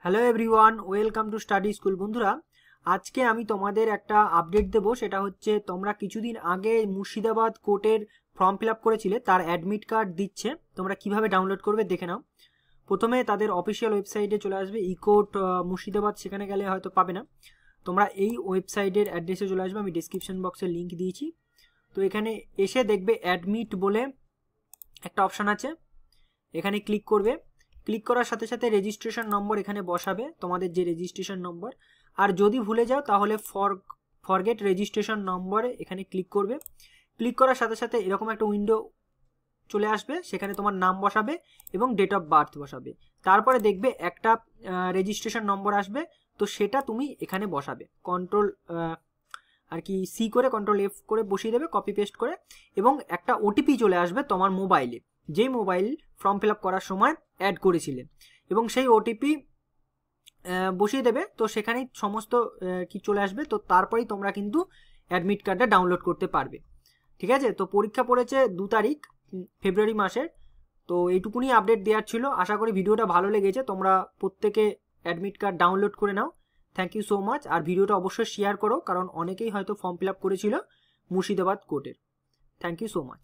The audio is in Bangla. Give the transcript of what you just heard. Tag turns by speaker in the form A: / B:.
A: Hello everyone, welcome to study school. বন্ধুরা, আজকে আমি তোমাদের একটা আপডেট দেবো। সেটা হচ্ছে তোমরা কিছুদিন আগে মুর্শিদাবাদ কোর্টের ফর্ম ফিল আপ করেছিলে, তার অ্যাডমিট কার্ড দিচ্ছে। তোমরা কিভাবে ডাউনলোড করবে দেখে নাও। প্রথমে তাদের অফিসিয়াল ওয়েবসাইটে চলে আসবে, ই কোর্ট মুর্শিদাবাদ, সেখানে গেলে হয়তো পাবে না। তোমরা এই ওয়েবসাইটের অ্যাড্রেসে চলে আসবে, আমি ডিসক্রিপশন বক্সে লিঙ্ক দিয়েছি। তো এখানে এসে দেখবে অ্যাডমিট বলে একটা অপশান আছে, এখানে ক্লিক করবে। ক্লিক করার সাথে সাথে রেজিস্ট্রেশন নম্বর এখানে বসাবে, তোমাদের যে রেজিস্ট্রেশন নম্বর। আর যদি ভুলে যাও তাহলে ফরগেট রেজিস্ট্রেশন নম্বরে এখানে ক্লিক করবে। ক্লিক করার সাথে সাথে এরকম একটা উইন্ডো চলে আসবে, সেখানে তোমার নাম বসাবে এবং ডেট অফ বার্থ বসাবে। তারপরে দেখবে একটা রেজিস্ট্রেশন নম্বর আসবে, তো সেটা তুমি এখানে বসাবে। কন্ট্রোল আর কি সি করে কন্ট্রোল এফ করে বসিয়ে দেবে, কপি পেস্ট করে। এবং একটা ওটিপি চলে আসবে তোমার মোবাইলে, যেই মোবাইল ফর্ম ফিল আপ করার সময় অ্যাড করেছিলেন, এবং সেই ওটিপি বসিয়ে দেবে। তো সেখানেই সমস্ত কি চলে আসবে। তো তারপরেই তোমরা কিন্তু অ্যাডমিট কার্ডটা ডাউনলোড করতে পারবে। ঠিক আছে, তো পরীক্ষা পড়েছে 2 তারিখ ফেব্রুয়ারি মাসের। তো এইটুকুনি আপডেট দেওয়ার ছিল। আশা করি ভিডিওটা ভালো লেগেছে, তোমরা প্রত্যেকে অ্যাডমিট কার্ড ডাউনলোড করে নাও। Thank you so much. আর ভিডিওটা অবশ্যই শেয়ার করো, কারণ অনেকেই হয়তো ফর্ম ফিল আপ করেছিল মুর্শিদাবাদ কোর্টের। Thank you so much.